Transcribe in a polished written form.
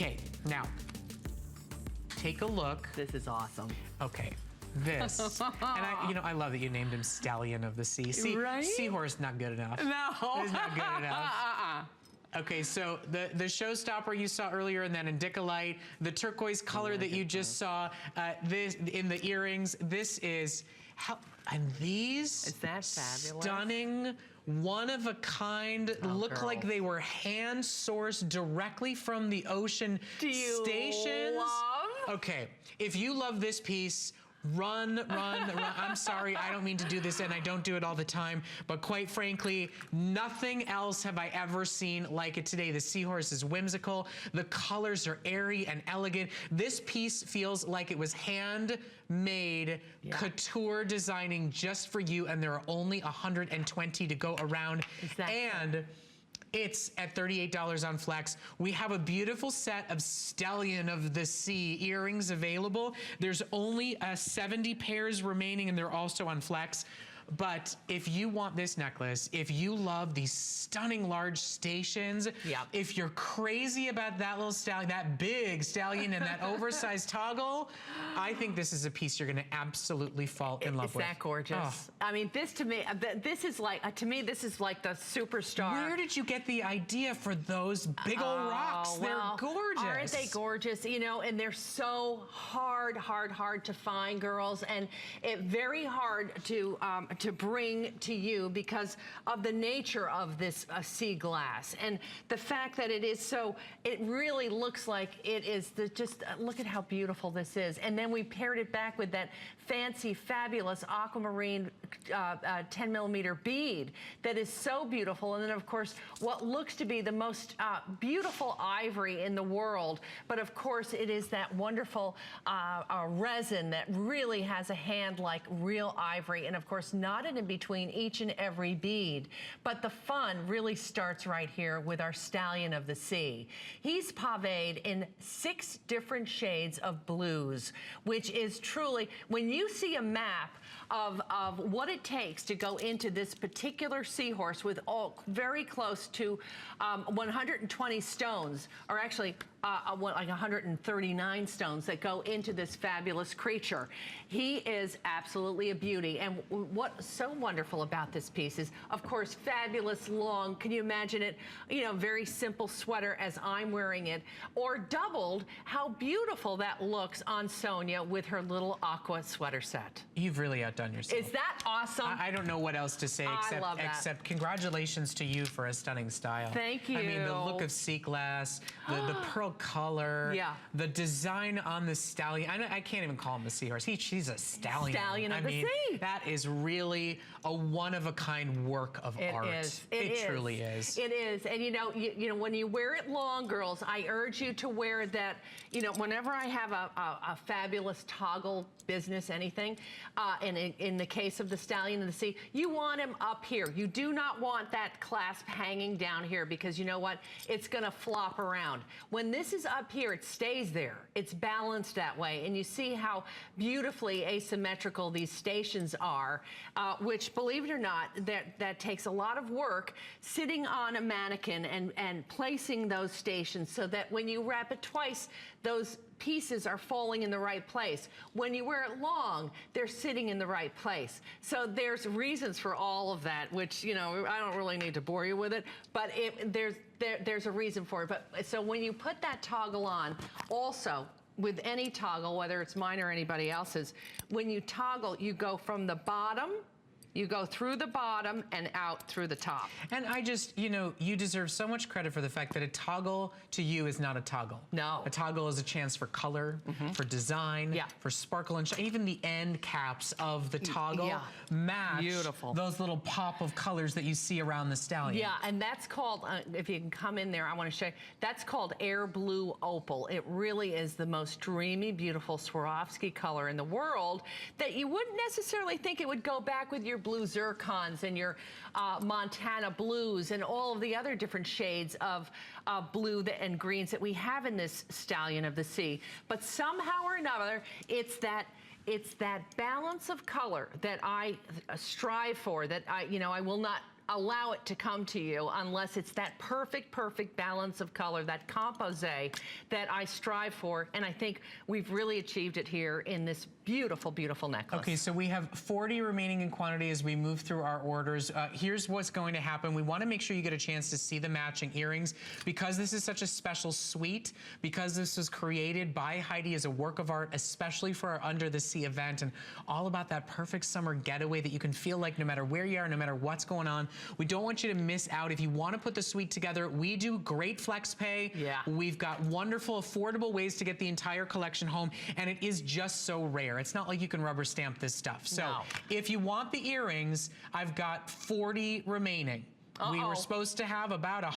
Okay, now, take a look. This is awesome. Okay. This, and I love that you named him Stallion of the Sea. See, right? Seahorse not good enough. No. It's not good enough. Okay, so the showstopper you saw earlier in that Indicolite, the turquoise color that you just saw, this in the earrings, this is and these is that fabulous? Stunning, one of a kind, look like they were hand sourced directly from the ocean stations. Love? Okay, if you love this piece, run. I'm sorry, I don't mean to do this, and I don't do it all the time, but quite frankly, nothing else have I ever seen like it today. The seahorse is whimsical. The colors are airy and elegant. This piece feels like it was handmade, couture designing just for you, and there are only 120 to go around. And it's at $38 on Flex. We have a beautiful set of Stallion of the Sea earrings available. There's only 70 pairs remaining, and they're also on Flex. But if you want this necklace, if you love these stunning large stations, if you're crazy about that little stallion, that big stallion and that oversized toggle, I think this is a piece you're gonna absolutely fall in love with. Is that gorgeous? I mean, this to me, this is like, to me, this is like the superstar. Where did you get the idea for those big old rocks? Well, they're gorgeous. Aren't they gorgeous? You know, and they're so hard to find, girls, and very hard to bring to you because of the nature of this sea glass and the fact that it is so, it really looks like it is just look at how beautiful this is. And then we paired it back with that fancy, fabulous aquamarine 10mm bead that is so beautiful. And then of course, what looks to be the most beautiful ivory in the world. But of course, it is that wonderful resin that really has a hand like real ivory. And of course, knotted in between each and every bead. But the fun really starts right here with our Stallion of the Sea. He's paved in 6 different shades of blues, which is truly, when you see a map of what it takes to go into this particular seahorse with all very close to 120 stones, or actually like 139 stones that go into this fabulous creature. He is absolutely a beauty. And what's so wonderful about this piece is, of course, fabulous long, can you imagine it, you know, very simple sweater as I'm wearing it, or doubled, how beautiful that looks on Sonia with her little aqua sweater set. You've really outdone yourself. Is that awesome? I don't know what else to say except congratulations to you for a stunning style. Thank you. I mean, the look of sea glass, the pearl color, the design on the stallion. I can't even call him a seahorse. She's a stallion. Stallion of the sea. That is really a one-of-a-kind work of art. It truly is. It is. And you know, when you wear it long, girls, I urge you to wear that. You know, whenever I have a fabulous toggle business, anything, and in the case of the Stallion of the Sea, you want him up here. You do not want that clasp hanging down here because you know what? It's gonna flop around. When this is up here, it stays there. It's balanced that way. And you see how beautifully asymmetrical these stations are, which, believe it or not, that takes a lot of work sitting on a mannequin and placing those stations so that when you wrap it twice, those pieces are falling in the right place. When you wear it long, they're sitting in the right place. So there's reasons for all of that, which, you know, I don't really need to bore you with it, but there's a reason for it. But so when you put that toggle on, also, with any toggle, whether it's mine or anybody else's, when you toggle, you go from the bottom, you go through the bottom and out through the top. And I just, you know, you deserve so much credit for the fact that a toggle to you is not a toggle. No. A toggle is a chance for color, for design, for sparkle and shine. Even the end caps of the toggle match those little pop of colors that you see around the stallion. Yeah, and that's called, if you can come in there, I want to show you, that's called Air Blue Opal. It really is the most dreamy, beautiful Swarovski color in the world that you wouldn't necessarily think it would go back with your blue zircons and your Montana blues and all of the other different shades of blue and greens that we have in this Stallion of the Sea. But somehow or another, it's that balance of color that I strive for, that I will not allow it to come to you unless it's that perfect balance of color, that composé that I strive for. And I think we've really achieved it here in this beautiful, beautiful necklace. Okay, so we have 40 remaining in quantity as we move through our orders. Here's what's going to happen. We want to make sure you get a chance to see the matching earrings. Because this is such a special suite, because this was created by Heidi as a work of art, especially for our Under the Sea event, and all about that perfect summer getaway that you can feel like no matter where you are, no matter what's going on. We don't want you to miss out. If you want to put the suite together, we do great flex pay. Yeah. We've got wonderful, affordable ways to get the entire collection home, and it is just so rare. It's not like you can rubber stamp this stuff. So No. if you want the earrings, I've got 40 remaining. We were supposed to have about